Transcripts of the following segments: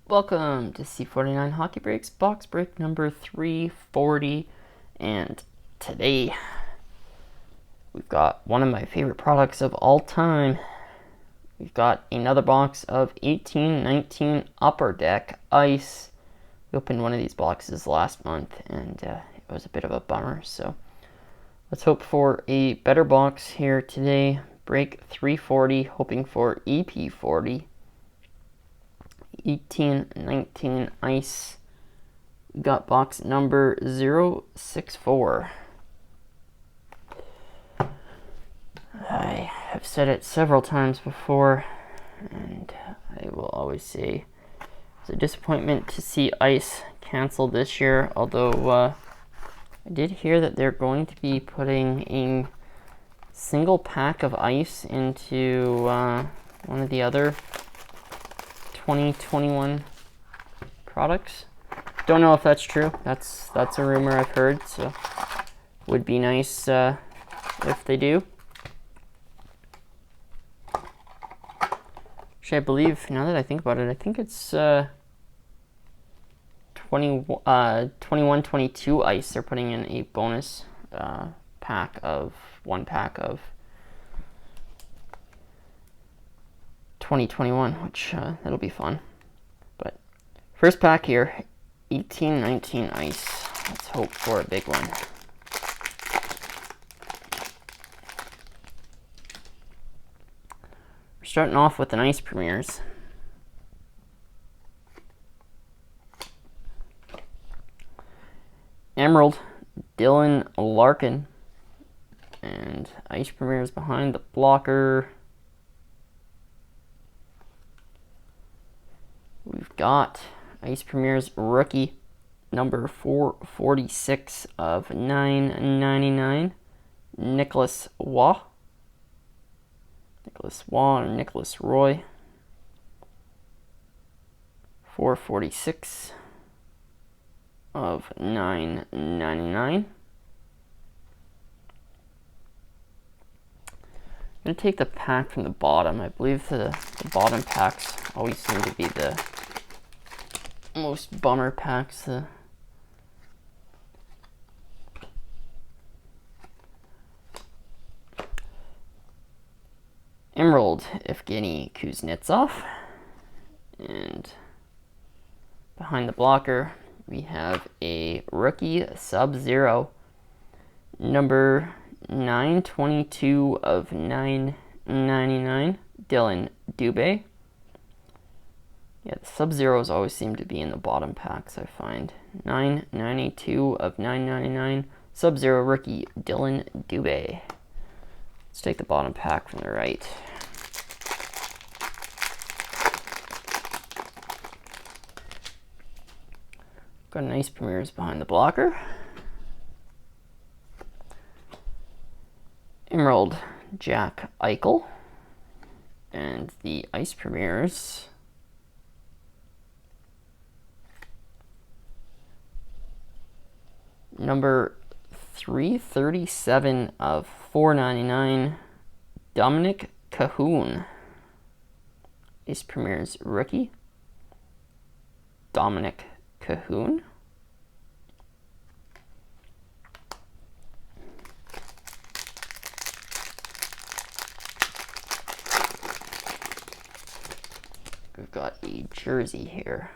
Welcome to C49 Hockey Breaks box break number 340, and today we've got one of my favorite products of all time. We've got another box of 18-19 Upper Deck Ice. We opened one of these boxes last month and it was a bit of a bummer, so let's hope for a better box here today. Break 340, hoping for EP40. 18-19 Ice. Got box number 064. I have said it several times before, and I will always say it's a disappointment to see Ice canceled this year, although I did hear that they're going to be putting a single pack of Ice into one of the other 2021 products. Don't know if that's true. That's a rumor I've heard, so would be nice if they do. Actually, I believe, now that I think about it, I think it's 21-22 Ice. They're putting in a bonus one pack of 2021, which that'll be fun. But first pack here, 18-19 Ice. Let's hope for a big one. We're starting off with the Ice Premieres. Emerald, Dylan Larkin. And Ice Premieres behind the blocker. We've got Ice Premieres rookie number 446 of 999, Nicholas Waugh. Or Nicholas Roy. 446 of 999. I'm going to take the pack from the bottom. I believe the bottom packs always seem to be the most bummer packs. Emerald, Evgeny Kuznetsov. And behind the blocker, we have a rookie Sub-Zero, number 922 of 999, Dylan Dubé. Yeah, the Sub-Zeros always seem to be in the bottom packs, I find. 992 of 999, Sub-Zero rookie Dylan Dubé. Let's take the bottom pack from the right. Got a nice Premieres behind the blocker. Emerald, Jack Eichel. And the Ice Premieres, number 337 of 499, Dominic Cahoon. Ice Premieres rookie, Dominic Cahoon. We've got a jersey here.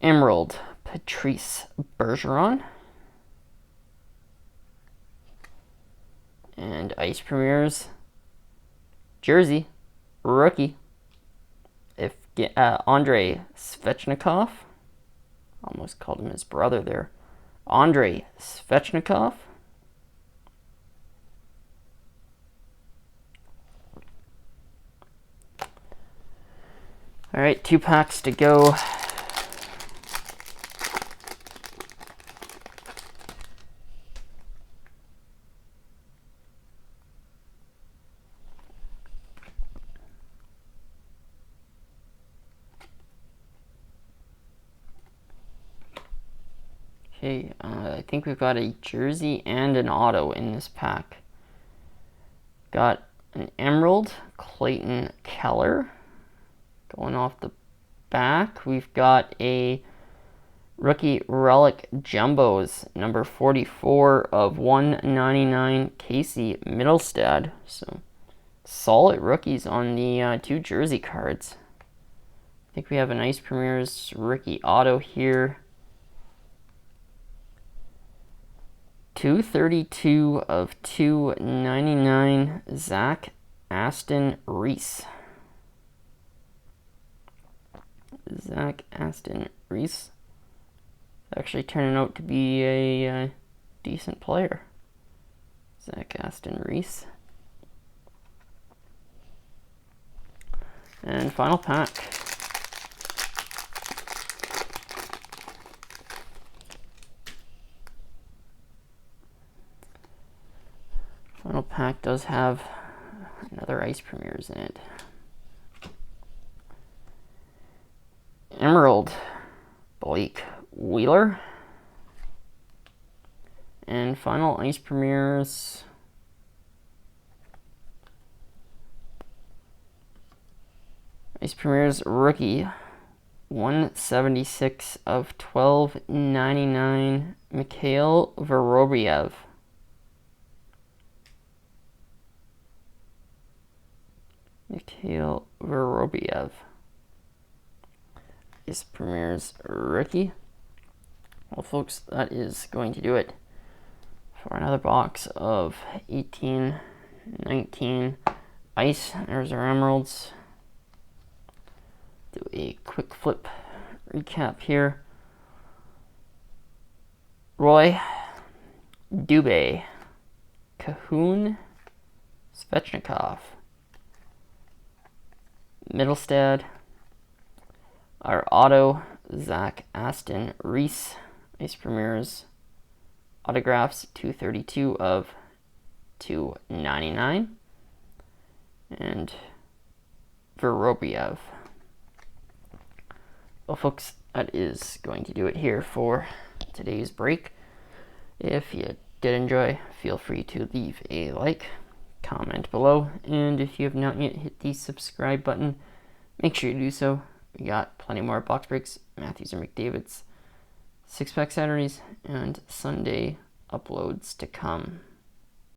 Emerald, Patrice Bergeron. And Ice Premieres jersey, rookie, Andrei Svechnikov. Almost called him his brother there. Andrei Svechnikov. All right, 2 packs to go. Okay, I think we've got a jersey and an auto in this pack. Got an Emerald, Clayton Keller. Going off the back, we've got a Rookie Relic Jumbos, number 44 of 199, Casey Mittelstadt. So solid rookies on the 2 jersey cards. I think we have a nice Premier's rookie auto here. 232 of 299, Zach Aston Reese. Zach Aston Reese. Actually turning out to be a decent player. Zach Aston Reese. And final pack. Final pack does have another Ice Premiers in it. Emerald, Blake Wheeler. And final Ice Premiers. Ice Premiers rookie, 176 of 1299, Mikhail Vorobyev. Mikhail Vorobyev. Ice Premiers rookie. Well, folks, that is going to do it for another box of 18-19 Ice. There's our Emeralds. Do a quick flip recap here. Roy, Dubé, Cahoon, Svechnikov, Mittelstadt, our auto, Zach Aston Reese, Ice Premiers, autographs, 232 of 299, and Vorobyev. Well, folks, that is going to do it here for today's break. If you did enjoy, feel free to leave a like, comment below, and if you have not yet hit the subscribe button, make sure you do so. We got plenty more box breaks, Matthews and McDavid's 6-pack Saturdays, and Sunday uploads to come.